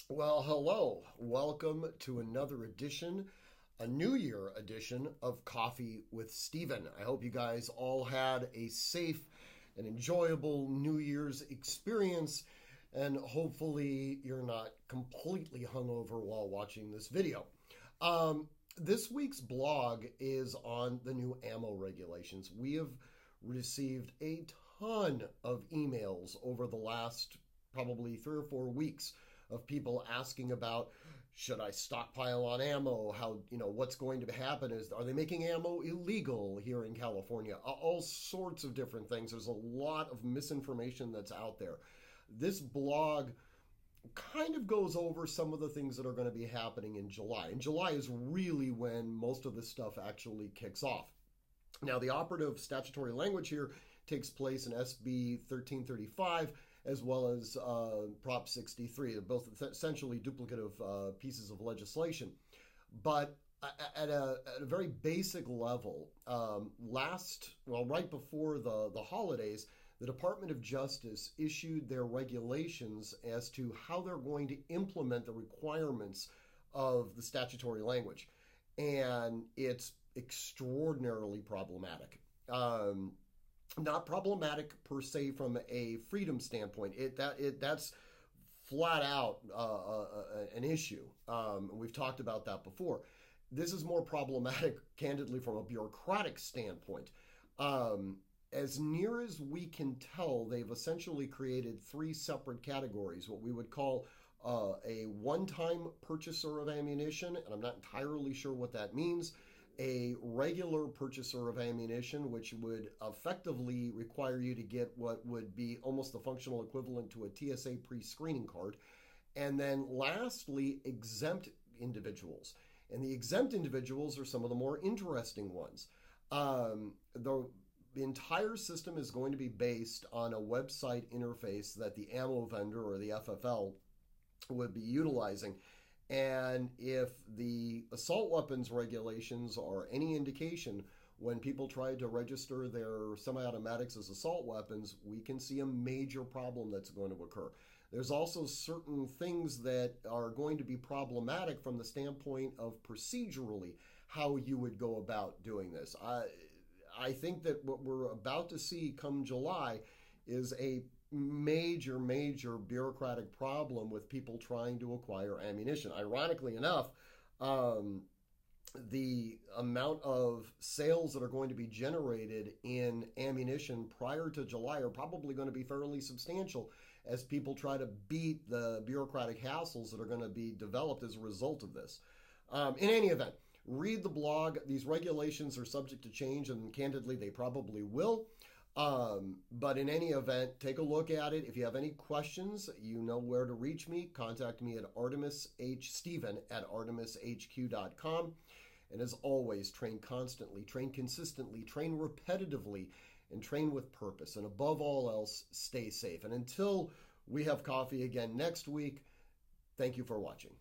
Well, hello. Welcome to another edition, a New Year edition of Coffee with Steven. I hope you guys all had a safe and enjoyable New Year's experience, and hopefully you're not completely hungover while watching this video. This week's blog is on the new ammo regulations. We have received a ton of emails over the last probably 3 or 4 weeks of people asking about, should I stockpile on ammo? How, what's going to happen? Are they making ammo illegal here in California? All sorts of different things. There's a lot of misinformation that's out there. This blog kind of goes over some of the things that are going to be happening in July. And July is really when most of this stuff actually kicks off. Now, the operative statutory language here takes place in SB 1335 as well as Prop 63. They're both essentially duplicative pieces of legislation. But at a very basic level, right before the holidays, the Department of Justice issued their regulations as to how they're going to implement the requirements of the statutory language. And it's extraordinarily problematic. Not problematic per se from a freedom standpoint. That's flat out an issue. We've talked about that before. This is more problematic, candidly, from a bureaucratic standpoint. As near as we can tell, they've essentially created 3 separate categories. What we would call a one-time purchaser of ammunition, and I'm not entirely sure what that means. A regular purchaser of ammunition, which would effectively require you to get what would be almost the functional equivalent to a TSA pre-screening card. And then lastly, exempt individuals. And the exempt individuals are some of the more interesting ones. The entire system is going to be based on a website interface that the ammo vendor or the FFL would be utilizing. And if the assault weapons regulations are any indication, when people try to register their semi-automatics as assault weapons, we can see a major problem that's going to occur. There's also certain things that are going to be problematic from the standpoint of procedurally how you would go about doing this. I think that what we're about to see come July is a major bureaucratic problem with people trying to acquire ammunition. Ironically enough, the amount of sales that are going to be generated in ammunition prior to July are probably going to be fairly substantial as people try to beat the bureaucratic hassles that are going to be developed as a result of this. In any event, read the blog. These regulations are subject to change, and candidly, they probably will. But in any event, take a look at it. If you have any questions, you know where to reach me. Contact me at artemishsteven@artemishq.com. And as always, train constantly, train consistently, train repetitively, and train with purpose. And above all else, stay safe. And until we have coffee again next week, thank you for watching.